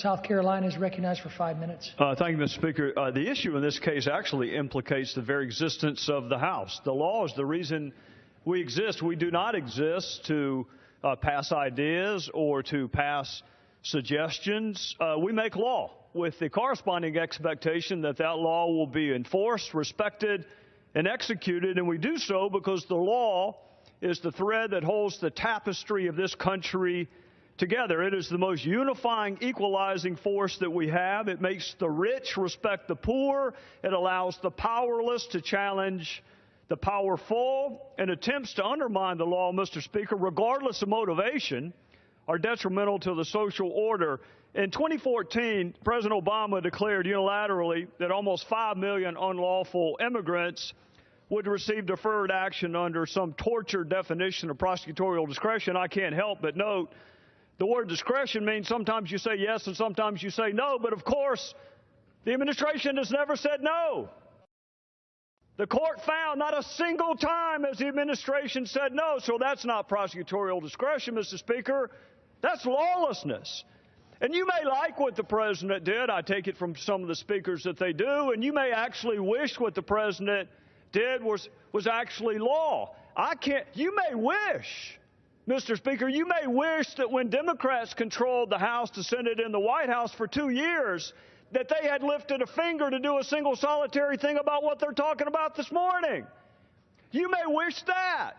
South Carolina is recognized for 5 minutes. Thank you, Mr. Speaker. The issue in this case actually implicates the very existence of the House. The law is the reason we exist. We do not exist to pass ideas or to pass suggestions. We make law with the corresponding expectation that that law will be enforced, respected, and executed. And we do so because the law is the thread that holds the tapestry of this country together. It is the most unifying, equalizing force that we have. It makes the rich respect the poor. It allows the powerless to challenge the powerful, and attempts to undermine the law, Mr. Speaker, regardless of motivation, are detrimental to the social order. In 2014, President Obama declared unilaterally that almost 5 million unlawful immigrants would receive deferred action under some tortured definition of prosecutorial discretion. I can't help but note the word discretion means sometimes you say yes and sometimes you say no, but of course, the administration has never said no. The court found not a single time has the administration said no, so that's not prosecutorial discretion, Mr. Speaker. That's lawlessness. And you may like what the president did. I take it from some of the speakers that they do, and you may actually wish what the president did was actually law. You may wish, Mr. Speaker, you may wish that when Democrats controlled the House, the Senate, and the White House for 2 years, that they had lifted a finger to do a single solitary thing about what they're talking about this morning. You may wish that.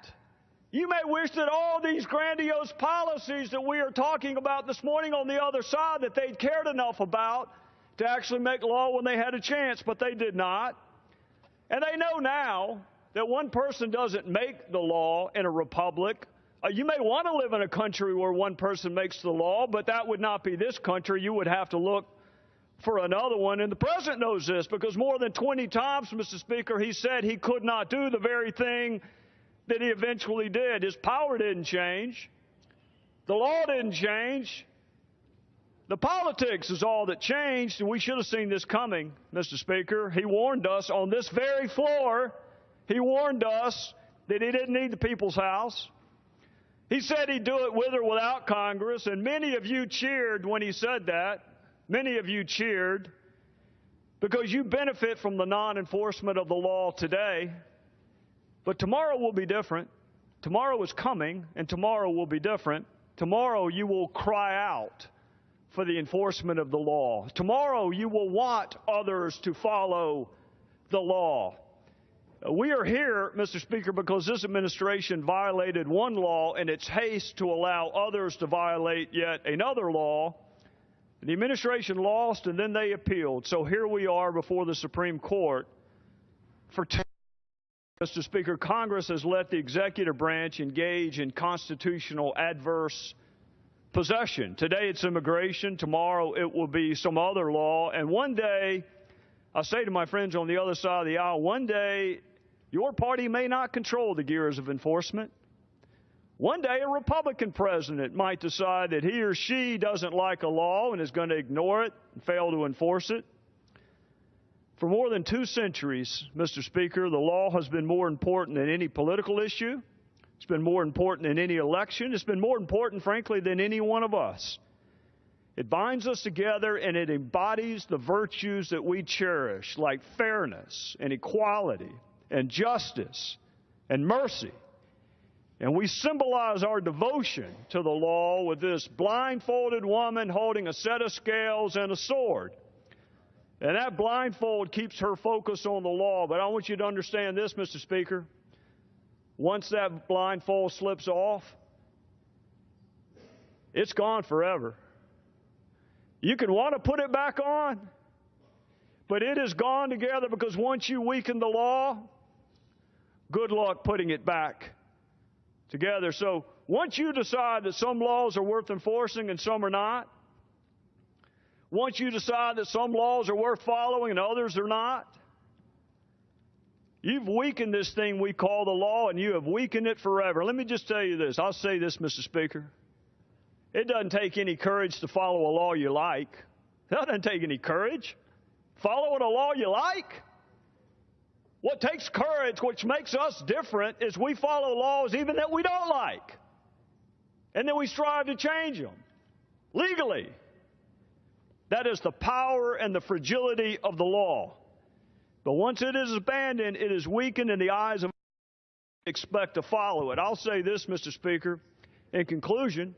You may wish that all these grandiose policies that we are talking about this morning on the other side, that they'd cared enough about to actually make law when they had a chance, but they did not. And they know now that one person doesn't make the law in a republic. You may want to live in a country where one person makes the law, but that would not be this country. You would have to look for another one. And the president knows this because more than 20 times, Mr. Speaker, he said he could not do the very thing that he eventually did. His power didn't change. The law didn't change. The politics is all that changed, and we should have seen this coming, Mr. Speaker. He warned us on this very floor. He warned us that he didn't need the people's house. He said he'd do it with or without Congress, and many of you cheered when he said that. Many of you cheered because you benefit from the non-enforcement of the law today. But tomorrow will be different. Tomorrow is coming, and tomorrow will be different. Tomorrow you will cry out for the enforcement of the law. Tomorrow you will want others to follow the law. We are here, Mr. Speaker, because this administration violated one law in its haste to allow others to violate yet another law. The administration lost, and then they appealed. So here we are before the Supreme Court. For 10 years, Mr. Speaker, Congress has let the executive branch engage in constitutional adverse possession. Today it's immigration. Tomorrow it will be some other law. And one day, I say to my friends on the other side of the aisle, one day your party may not control the gears of enforcement. One day a Republican president might decide that he or she doesn't like a law and is going to ignore it and fail to enforce it. For more than 2 centuries, Mr. Speaker, the law has been more important than any political issue. It's been more important than any election. It's been more important, frankly, than any one of us. It binds us together and it embodies the virtues that we cherish, like fairness and equality and justice and mercy. And we symbolize our devotion to the law with this blindfolded woman holding a set of scales and a sword. And that blindfold keeps her focus on the law. But I want you to understand this, Mr. Speaker. Once that blindfold slips off, it's gone forever. You can want to put it back on, but it is gone together because once you weaken the law, good luck putting it back together. So once you decide that some laws are worth enforcing and some are not, once you decide that some laws are worth following and others are not, you've weakened this thing we call the law, and you have weakened it forever. Let me just tell you this. I'll say this, Mr. Speaker. It doesn't take any courage to follow a law you like. That doesn't take any courage. Following a law you like? What takes courage, which makes us different, is we follow laws even that we don't like. And then we strive to change them legally. That is the power and the fragility of the law. But once it is abandoned, it is weakened in the eyes of those who expect to follow it. I'll say this, Mr. Speaker, in conclusion.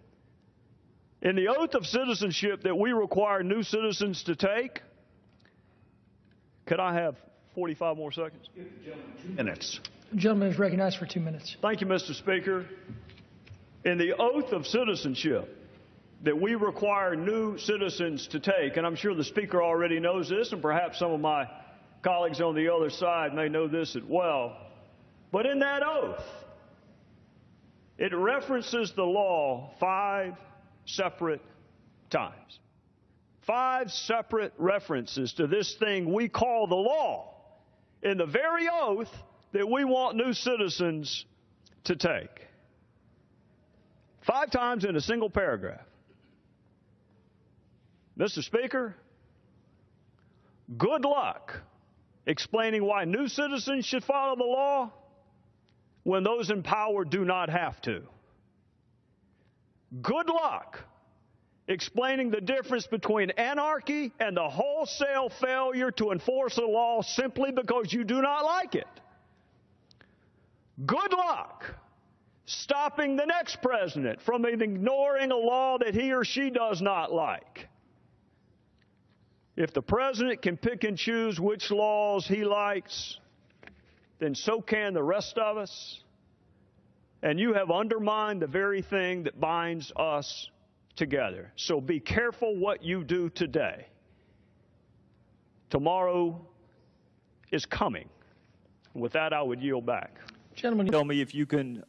In the oath of citizenship that we require new citizens to take, could I have 45 more seconds? 2 minutes. The gentleman is recognized for 2 minutes. Thank you, Mr. Speaker. In the oath of citizenship that we require new citizens to take, and I'm sure the Speaker already knows this, and perhaps some of my colleagues on the other side may know this as well, but in that oath, it references the law 5 separate times. 5 separate references to this thing we call the law in the very oath that we want new citizens to take. 5 times in a single paragraph. Mr. Speaker, good luck explaining why new citizens should follow the law when those in power do not have to. Good luck explaining the difference between anarchy and the wholesale failure to enforce a law simply because you do not like it. Good luck stopping the next president from ignoring a law that he or she does not like. If the president can pick and choose which laws he likes, then so can the rest of us. And you have undermined the very thing that binds us together. So be careful what you do today. Tomorrow is coming. With that, I would yield back. Gentlemen, Tell me if you can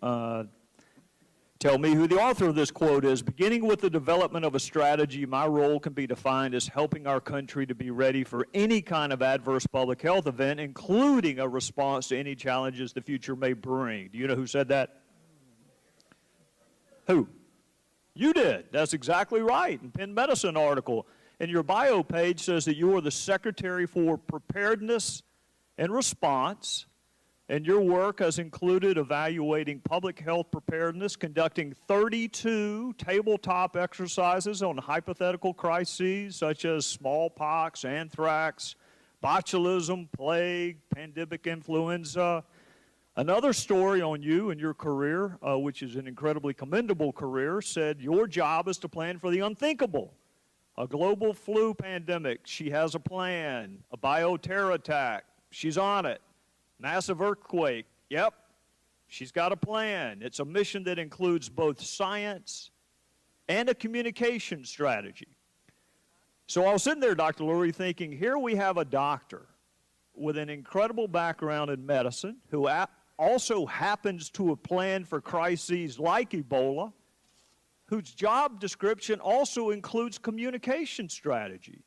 tell me who the author of this quote is. Beginning with the development of a strategy, my role can be defined as helping our country to be ready for any kind of adverse public health event, including a response to any challenges the future may bring. Do you know who said that? Who? You did. That's exactly right. In Penn Medicine article. And your bio page says that you are the Secretary for Preparedness and Response, and your work has included evaluating public health preparedness, conducting 32 tabletop exercises on hypothetical crises such as smallpox, anthrax, botulism, plague, pandemic influenza. Another story on you and your career, which is an incredibly commendable career, said your job is to plan for the unthinkable. A global flu pandemic, she has a plan. A bioterror attack, she's on it. Massive earthquake, yep, she's got a plan. It's a mission that includes both science and a communication strategy. So I was sitting there, Dr. Lurie, thinking, here we have a doctor with an incredible background in medicine who also happens to have planned for crises like Ebola, whose job description also includes communication strategy.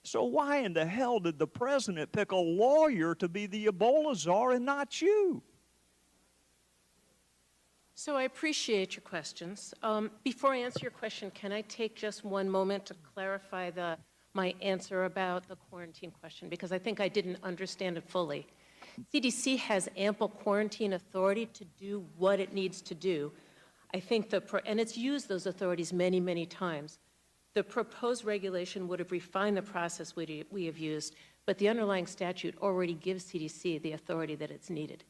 So why in the hell did the president pick a lawyer to be the Ebola czar and not you? So I appreciate your questions. Before I answer your question, can I take just one moment to clarify my answer about the quarantine question, because I think I didn't understand it fully. CDC has ample quarantine authority to do what it needs to do. I think and it's used those authorities many, many times. The proposed regulation would have refined the process we have used, but the underlying statute already gives CDC the authority that it's needed.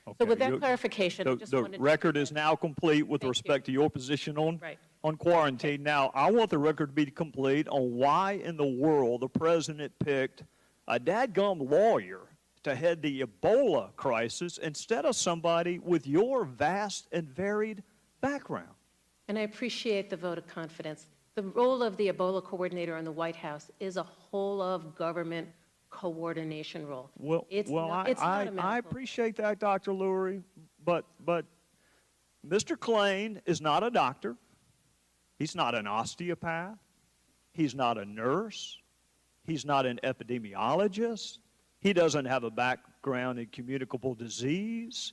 Okay. So with that clarification, I just wanted the to record is now complete with respect to your position on quarantine. Now, I want the record to be complete on why in the world the president picked a dadgum lawyer to head the Ebola crisis instead of somebody with your vast and varied background. And I appreciate the vote of confidence. The role of the Ebola coordinator in the White House is a whole of government coordination role. I appreciate that, Dr. Lurie, but Mr. Klain is not a doctor. He's not an osteopath. He's not a nurse. He's not an epidemiologist. He doesn't have a background in communicable disease.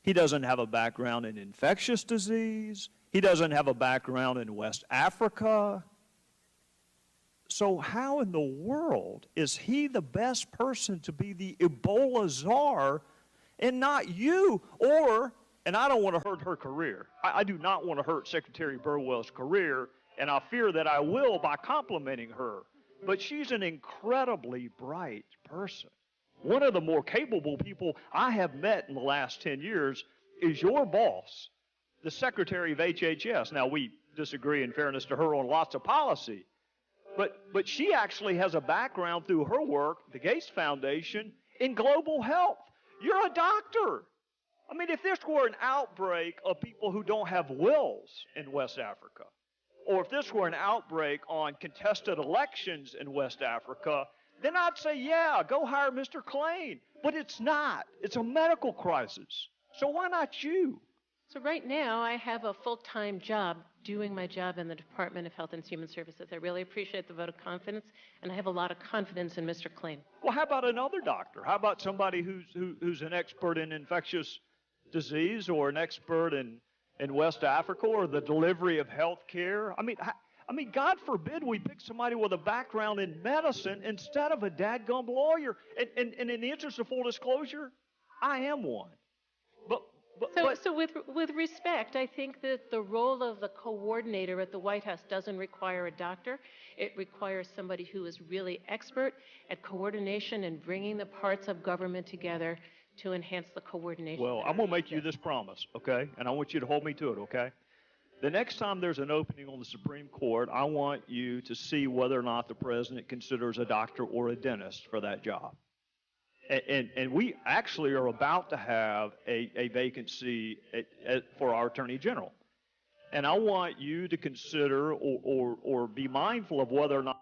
He doesn't have a background in infectious disease. He doesn't have a background in West Africa. So how in the world is he the best person to be the Ebola czar and not you? And I don't want to hurt her career. I do not want to hurt Secretary Burwell's career, and I fear that I will by complimenting her. but she's an incredibly bright person. One of the more capable people I have met in the last 10 years is your boss, the Secretary of HHS. Now, we disagree, in fairness to her, on lots of policy, but she actually has a background through her work, the Gates Foundation, in global health. You're a doctor. I mean, if this were an outbreak of people who don't have wills in West Africa, or if this were an outbreak on contested elections in West Africa, then I'd say, yeah, go hire Mr. Klain. But it's not. It's a medical crisis. So why not you? So right now, I have a full-time job doing my job in the Department of Health and Human Services. I really appreciate the vote of confidence, and I have a lot of confidence in Mr. Klain. Well, how about another doctor? How about somebody who's an expert in infectious disease, or an expert in West Africa, or the delivery of health care? I mean, God forbid we pick somebody with a background in medicine instead of a dadgum lawyer. And in the interest of full disclosure, I am one. So with respect, I think that the role of the coordinator at the White House doesn't require a doctor. It requires somebody who is really expert at coordination and bringing the parts of government together to enhance the coordination. Well, I'm going to make you this promise, okay? And I want you to hold me to it, okay? The next time there's an opening on the Supreme Court, I want you to see whether or not the president considers a doctor or a dentist for that job. And we actually are about to have a vacancy for our Attorney General. And I want you to consider or be mindful of whether or not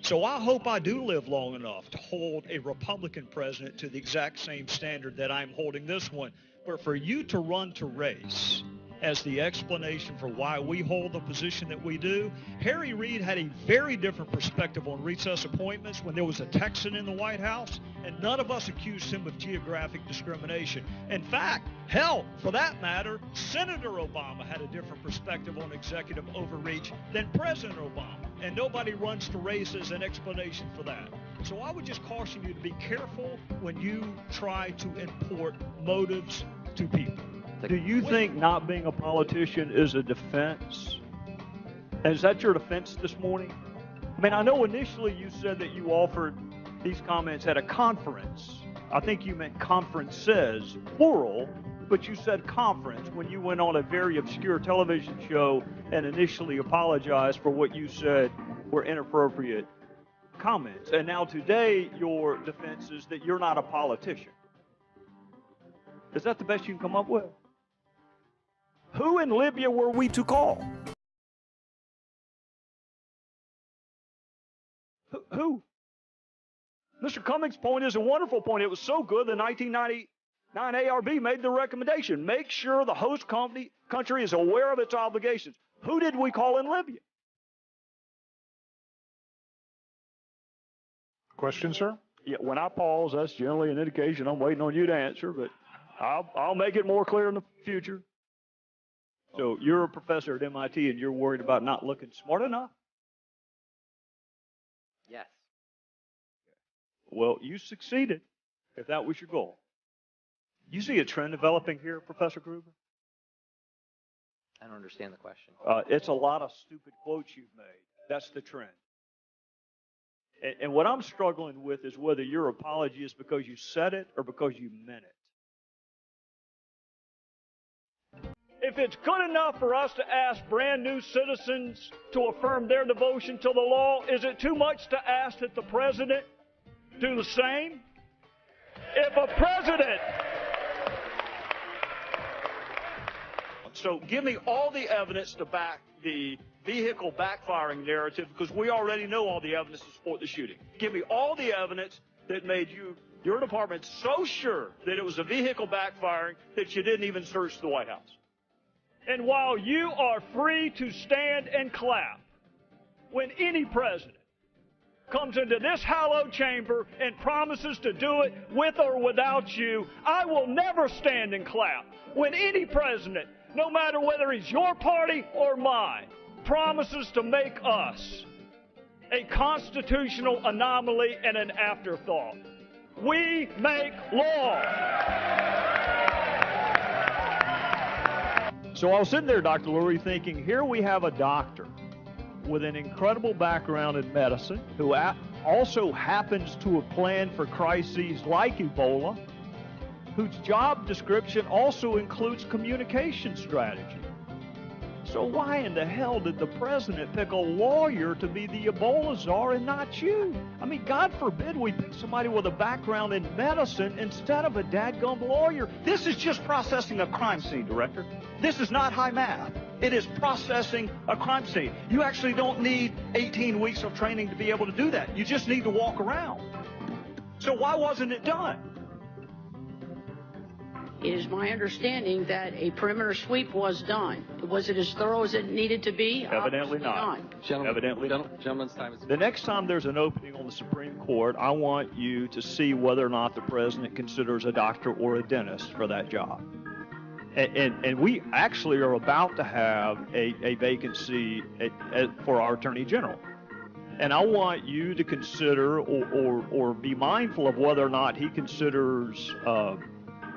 So I hope I do live long enough to hold a Republican president to the exact same standard that I'm holding this one. But for you to run to race as the explanation for why we hold the position that we do, Harry Reid had a very different perspective on recess appointments when there was a Texan in the White House, and none of us accused him of geographic discrimination. In fact, hell, for that matter, Senator Obama had a different perspective on executive overreach than President Obama, and nobody runs to race as an explanation for that. So I would just caution you to be careful when you try to import motives to people. Do you think not being a politician is a defense? And is that your defense this morning? I mean, I know initially you said that you offered these comments at a conference. I think you meant conferences, plural, but you said conference when you went on a very obscure television show and initially apologized for what you said were inappropriate comments. And now today your defense is that you're not a politician. Is that the best you can come up with? Who in Libya were we to call? Who? Mr. Cummings' point is a wonderful point. It was so good the 1999 ARB made the recommendation. Make sure the host country is aware of its obligations. Who did we call in Libya? Question, sir? Yeah, when I pause, that's generally an indication I'm waiting on you to answer, but I'll make it more clear in the future. So you're a professor at MIT and you're worried about not looking smart enough? Yes. Well, you succeeded, if that was your goal. You see a trend developing here, Professor Gruber? I don't understand the question. It's a lot of stupid quotes you've made. That's the trend. And what I'm struggling with is whether your apology is because you said it or because you meant it. If it's good enough for us to ask brand new citizens to affirm their devotion to the law, is it too much to ask that the president do the same? If a president... So give me all the evidence to back the vehicle backfiring narrative, because we already know all the evidence to support the shooting. Give me all the evidence that made your department so sure that it was a vehicle backfiring that you didn't even search the White House. And while you are free to stand and clap when any president comes into this hallowed chamber and promises to do it with or without you, I will never stand and clap when any president, no matter whether he's your party or mine, promises to make us a constitutional anomaly and an afterthought. We make law. So I was sitting there, Dr. Lurie, thinking, here we have a doctor with an incredible background in medicine who also happens to have planned for crises like Ebola, whose job description also includes communication strategy. So why in the hell did the president pick a lawyer to be the Ebola czar and not you? I mean, God forbid we pick somebody with a background in medicine instead of a dadgum lawyer. This is just processing a crime scene, Director. This is not high math. It is processing a crime scene. You actually don't need 18 weeks of training to be able to do that. You just need to walk around. So why wasn't it done? It is my understanding that a perimeter sweep was done. Was it as thorough as it needed to be? Evidently not. Evidently not. Gentleman's time is... The next time there's an opening on the Supreme Court, I want you to see whether or not the president considers a doctor or a dentist for that job. And we actually are about to have a vacancy for our Attorney General. And I want you to consider or be mindful of whether or not he considers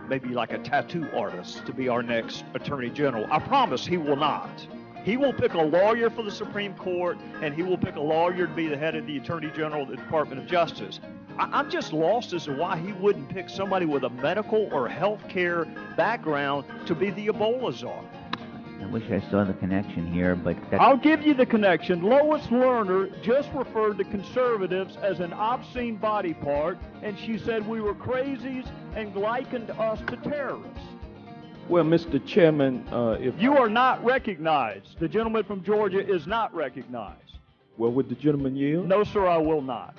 maybe like a tattoo artist to be our next Attorney General. I promise he will not. He will pick a lawyer for the Supreme Court, and he will pick a lawyer to be the head of the Attorney General of the Department of Justice. I'm just lost as to why he wouldn't pick somebody with a medical or health care background to be the Ebola czar. I wish I saw the connection here, but that's... I'll give you the connection. Lois Lerner just referred to conservatives as an obscene body part, and she said we were crazies and likened us to terrorists. Well, Mr. Chairman, if... You are not recognized. The gentleman from Georgia is not recognized. Well, would the gentleman yield? No, sir, I will not.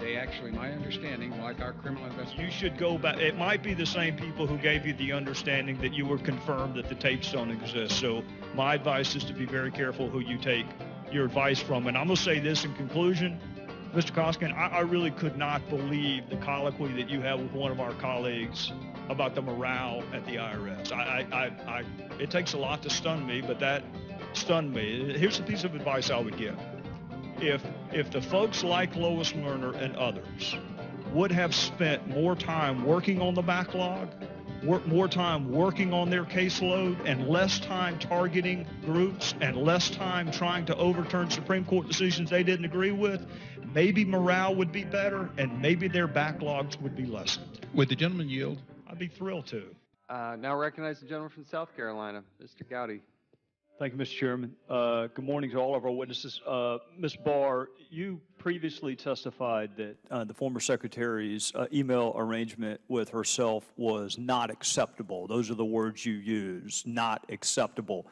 They actually, my understanding, like our criminal investigation... You should go back. It might be the same people who gave you the understanding that you were confirmed that the tapes don't exist. So my advice is to be very careful who you take your advice from. And I'm going to say this in conclusion, Mr. Koskin, I really could not believe the colloquy that you had with one of our colleagues about the morale at the IRS. It takes a lot to stun me, but that stunned me. Here's a piece of advice I would give. If the folks like Lois Lerner and others would have spent more time working on the backlog, more time working on their caseload, and less time targeting groups, and less time trying to overturn Supreme Court decisions they didn't agree with, maybe morale would be better, and maybe their backlogs would be lessened. Would the gentleman yield? I'd be thrilled to. now recognize the gentleman from South Carolina, Mr. Gowdy. Thank you, Mr. Chairman. Good morning to all of our witnesses. Ms. Barr, you previously testified that The former secretary's email arrangement with herself was not acceptable. Those are the words you use, not acceptable.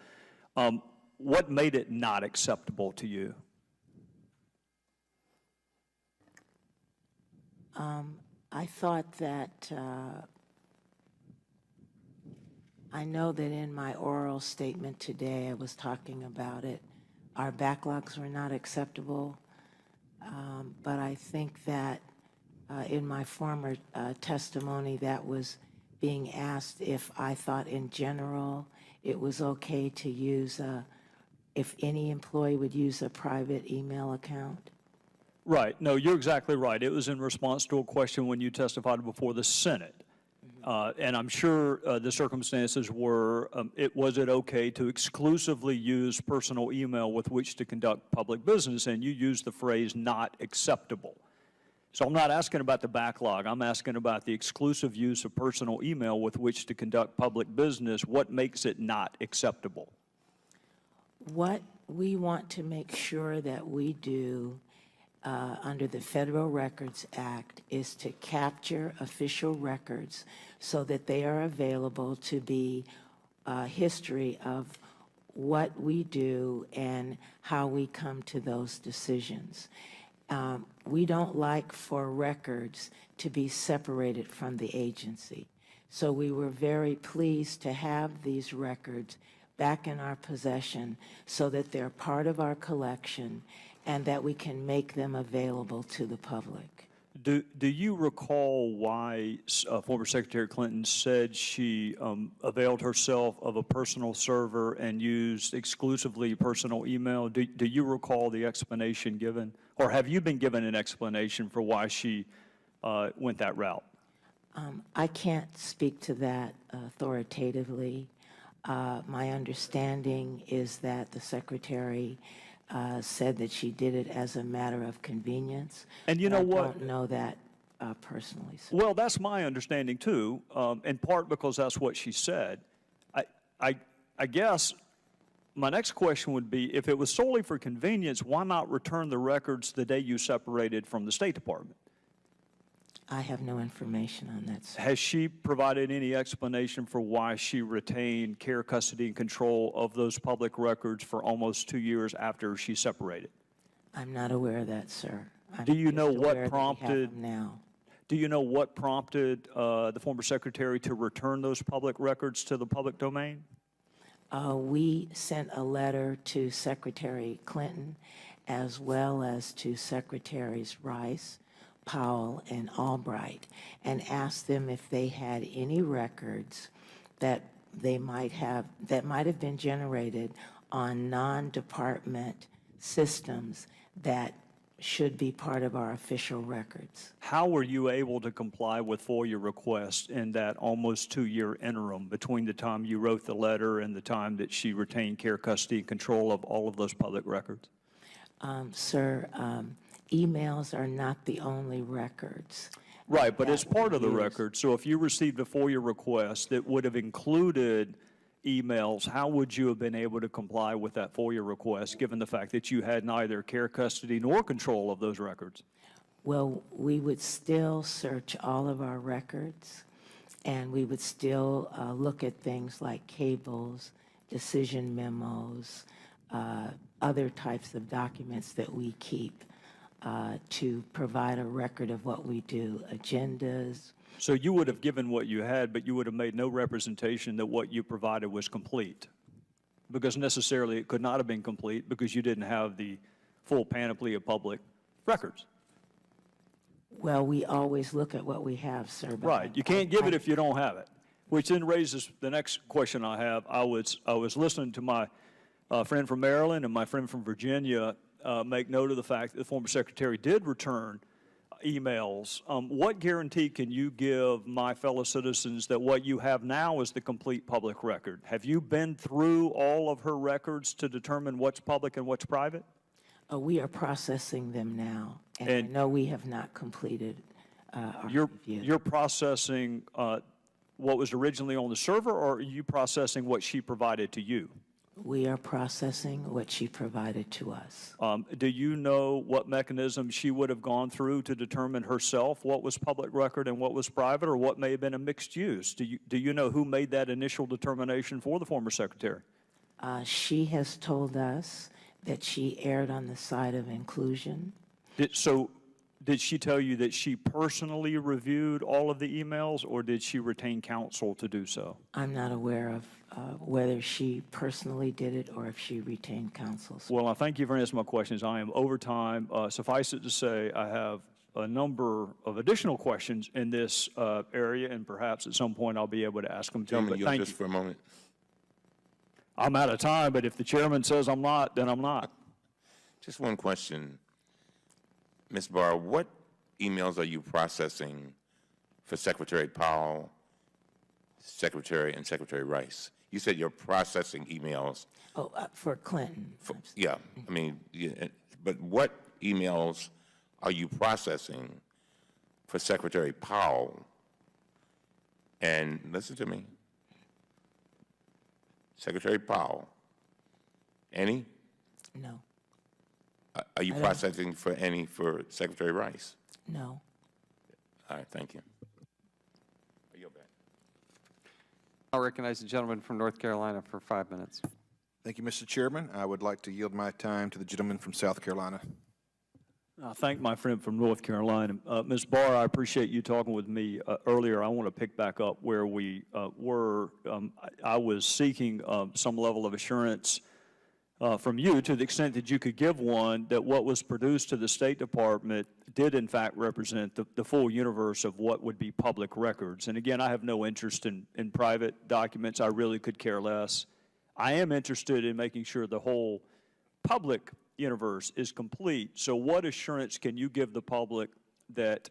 What made it not acceptable to you? I thought that I know that in my oral statement today I was talking about it. Our backlogs were not acceptable, but I think that in my former testimony that was being asked if I thought in general it was okay to use if any employee would use a private email account. Right. No, you're exactly right. It was in response to a question when you testified before the Senate. And I'm sure the circumstances were, was it okay to exclusively use personal email with which to conduct public business? And you used the phrase not acceptable. So I'm not asking about the backlog. I'm asking about the exclusive use of personal email with which to conduct public business. What makes it not acceptable? What we want to make sure that we do under the Federal Records Act is to capture official records so that they are available to be history of what we do and how we come to those decisions. We don't like for records to be separated from the agency. So we were very pleased to have these records back in our possession so that they're part of our collection and that we can make them available to the public. Do you recall why former Secretary Clinton said she availed herself of a personal server and used exclusively personal email? Do you recall the explanation given? Or have you been given an explanation for why she went that route? I can't speak to that authoritatively. My understanding is that the Secretary said that she did it as a matter of convenience. And you know what? I don't know that personally. So. Well, that's my understanding too, in part because that's what she said. I guess my next question would be, if it was solely for convenience, why not return the records the day you separated from the State Department? I have no information on that, sir. Has she provided any explanation for why she retained care, custody, and control of those public records for almost 2 years after she separated? I'm not aware of that, sir. Do you know what prompted now? Do you know what prompted the former secretary to return those public records to the public domain? We sent a letter to Secretary Clinton as well as to Secretaries Rice, Powell, and Albright, and asked them if they had any records that they might have been generated on non-department systems that should be part of our official records. How were you able to comply with FOIA requests in that almost 2-year interim between the time you wrote the letter and the time that she retained care, custody, and control of all of those public records? Sir, emails are not the only records. Right, but it's part of the record. So if you received a FOIA request that would have included emails, how would you have been able to comply with that FOIA request, given the fact that you had neither care, custody, nor control of those records? Well, we would still search all of our records, and we would still look at things like cables, decision memos, other types of documents that we keep to provide a record of what we do, agendas. So you would have given what you had, but you would have made no representation that what you provided was complete, because necessarily it could not have been complete because you didn't have the full panoply of public records. Well, we always look at what we have, sir. Right. You can't give it if you don't have it, which then raises the next question I have. I was listening to my friend from Maryland and my friend from Virginia make note of the fact that the former secretary did return emails. What guarantee can you give my fellow citizens that what you have now is the complete public record? Have you been through all of her records to determine what's public and what's private? We are processing them now, and I know we have not completed our review. You're processing what was originally on the server, or are you processing what she provided to you? We are processing what she provided to us. Do you know what mechanism she would have gone through to determine herself what was public record and what was private, or what may have been a mixed use? Do you know who made that initial determination for the former secretary? She has told us that she erred on the side of inclusion. Did she tell you that she personally reviewed all of the emails, or did she retain counsel to do so? I'm not aware of whether she personally did it or if she retained counsel. Well, I thank you for answering my questions. I am over time. Suffice it to say, I have a number of additional questions in this area, and perhaps at some point I'll be able to ask them to you. But thank you. Just for a moment. I'm out of time, but if the chairman says I'm not, then I'm not. Just one question. Ms. Barr, what emails are you processing for Secretary Powell, Secretary, and Secretary Rice? You said you're processing emails. Oh, for Clinton. Yeah, I mean, but what emails are you processing for Secretary Powell? And listen to me, Secretary Powell, any? No. Are you processing for any for Secretary Rice? No. All right, thank you. You're back. I'll recognize the gentleman from North Carolina for 5 minutes. Thank you, Mr. Chairman. I would like to yield my time to the gentleman from South Carolina. I thank my friend from North Carolina. Ms. Barr, I appreciate you talking with me earlier. I want to pick back up where we were. I was seeking some level of assurance from you, to the extent that you could give one, that what was produced to the State Department did in fact represent the full universe of what would be public records. And again, I have no interest in private documents. I really could care less. I am interested in making sure the whole public universe is complete. So what assurance can you give the public that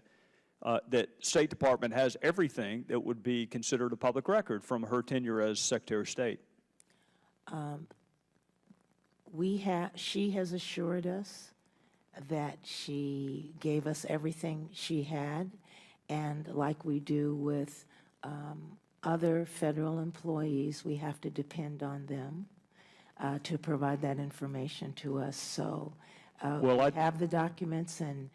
that State Department has everything that would be considered a public record from her tenure as Secretary of State? She has assured us that she gave us everything she had, and like we do with other federal employees, we have to depend on them to provide that information to us. So we have the documents, and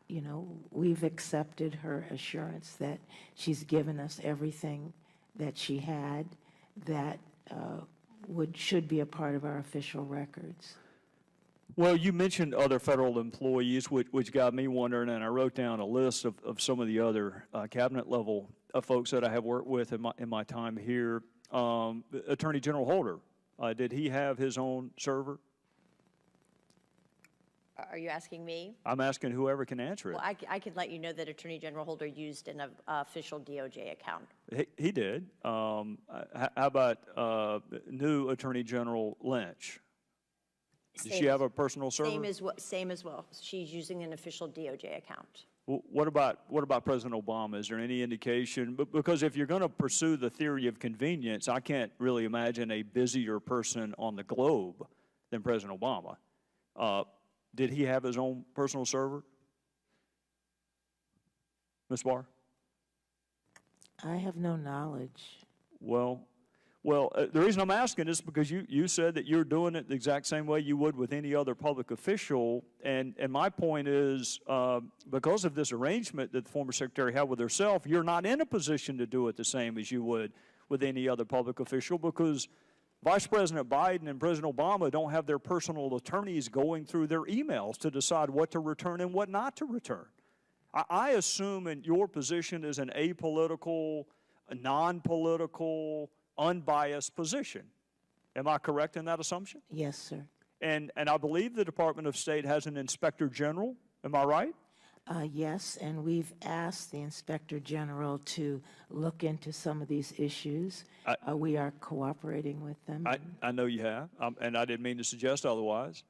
you know, we've accepted her assurance that she's given us everything that she had that should be a part of our official records. Well, you mentioned other federal employees, which got me wondering, and I wrote down a list of some of the other cabinet level folks that I have worked with in my time here. Attorney General Holder, did he have his own server? Are you asking me? I'm asking whoever can answer it. Well, I can let you know that Attorney General Holder used an official DOJ account. He did. How about new Attorney General Lynch? Does she have a personal server? Same as well. She's using an official DOJ account. What about President Obama? Is there any indication? Because if you're going to pursue the theory of convenience, I can't really imagine a busier person on the globe than President Obama. Did he have his own personal server? Ms. Barr? I have no knowledge. Well, the reason I'm asking is because you said that you're doing it the exact same way you would with any other public official, and my point is because of this arrangement that the former secretary had with herself, you're not in a position to do it the same as you would with any other public official, because Vice President Biden and President Obama don't have their personal attorneys going through their emails to decide what to return and what not to return. I assume in your position is an apolitical, non-political, unbiased position. Am I correct in that assumption? Yes, sir. And I believe the Department of State has an Inspector General. Am I right? Yes, and we've asked the Inspector General to look into some of these issues. We are cooperating with them. I know you have, and I didn't mean to suggest otherwise.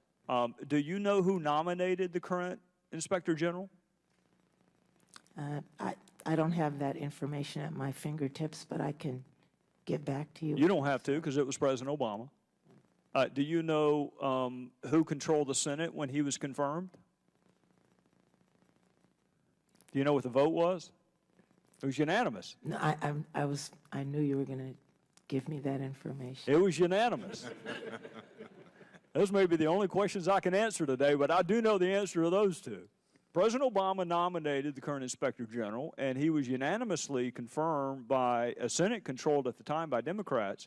Do you know who nominated the current Inspector General? I don't have that information at my fingertips, but I can get back to you. You don't have to, because it was President Obama. Do you know who controlled the Senate when he was confirmed? Do you know what the vote was? It was unanimous. No, I knew you were going to give me that information. It was unanimous. Those may be the only questions I can answer today, but I do know the answer to those two. President Obama nominated the current Inspector General, and he was unanimously confirmed by a Senate controlled at the time by Democrats,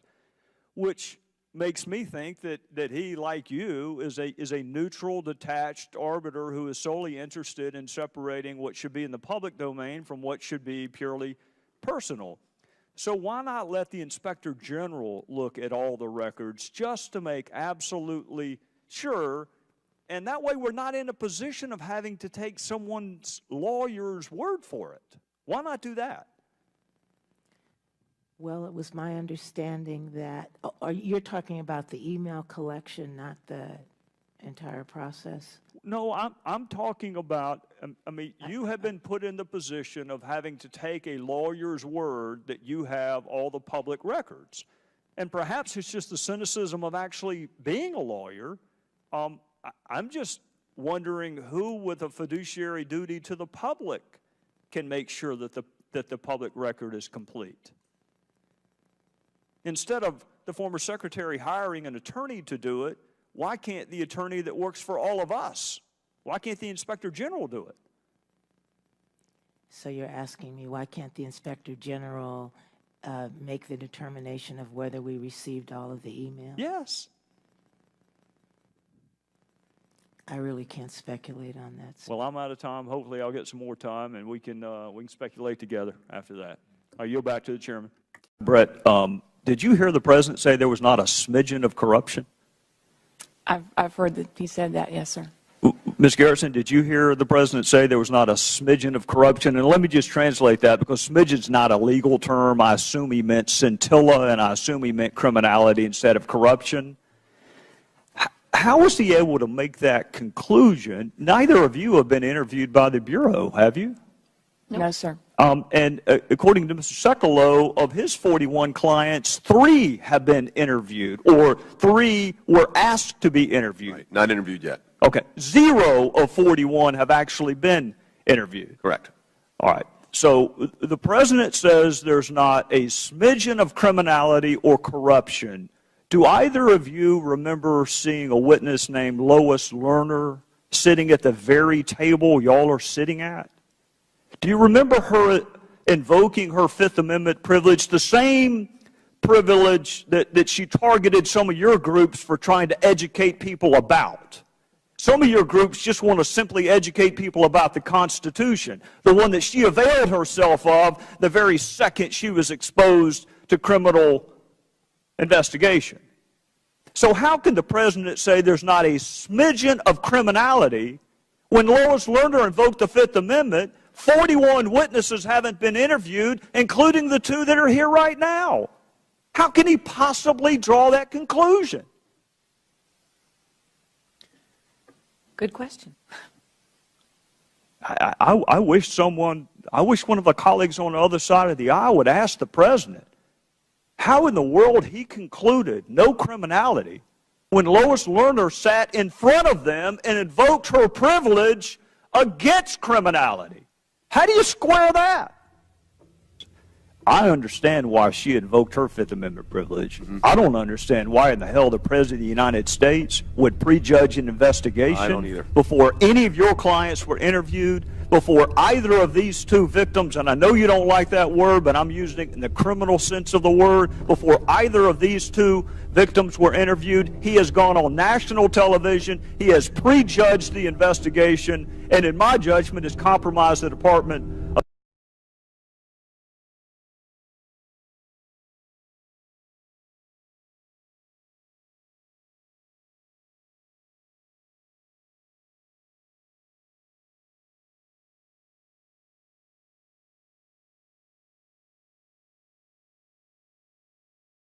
which makes me think that he, like you, is a neutral, detached arbiter who is solely interested in separating what should be in the public domain from what should be purely personal. So why not let the Inspector General look at all the records just to make absolutely sure, and that way we're not in a position of having to take someone's lawyer's word for it. Why not do that? Well, it was my understanding that, you're talking about the email collection, not the entire process? No, I'm talking about, I mean, you have been put in the position of having to take a lawyer's word that you have all the public records. And perhaps it's just the cynicism of actually being a lawyer. I'm just wondering who with a fiduciary duty to the public can make sure that the public record is complete. Instead of the former secretary hiring an attorney to do it, why can't the attorney that works for all of us? Why can't the Inspector General do it? So you're asking me, why can't the Inspector General make the determination of whether we received all of the emails? Yes. I really can't speculate on that. Well, I'm out of time. Hopefully I'll get some more time, and we can speculate together after that. I'll yield back to the chairman. Brett, did you hear the president say there was not a smidgen of corruption? I've heard that he said that, yes, sir. Ms. Garrison, did you hear the president say there was not a smidgen of corruption? And let me just translate that, because smidgen's not a legal term. I assume he meant scintilla, and I assume he meant criminality instead of corruption. How was he able to make that conclusion? Neither of you have been interviewed by the Bureau, have you? No, sir. And according to Mr. Sekulow, of his 41 clients, 3 have been interviewed, or 3 were asked to be interviewed. Right. Not interviewed yet. Okay. 0 of 41 have actually been interviewed. Correct. All right. So the president says there's not a smidgen of criminality or corruption. Do either of you remember seeing a witness named Lois Lerner sitting at the very table y'all are sitting at? Do you remember her invoking her Fifth Amendment privilege, the same privilege that she targeted some of your groups for trying to educate people about? Some of your groups just want to simply educate people about the Constitution, the one that she availed herself of the very second she was exposed to criminal investigation. So how can the president say there's not a smidgen of criminality when Lois Lerner invoked the Fifth Amendment? 41 witnesses haven't been interviewed, including the 2 that are here right now. How can he possibly draw that conclusion? Good question. I wish one of the colleagues on the other side of the aisle would ask the president how in the world he concluded no criminality when Lois Lerner sat in front of them and invoked her privilege against criminality. How do you square that? I understand why she invoked her Fifth Amendment privilege. I don't understand why in the hell the President of the United States would prejudge an investigation I don't either. before any of your clients were interviewed, before either of these 2 victims, and I know you don't like that word, but I'm using it in the criminal sense of the word, before either of these 2 victims were interviewed. He has gone on national television. He has prejudged the investigation, and in my judgment has compromised the Department of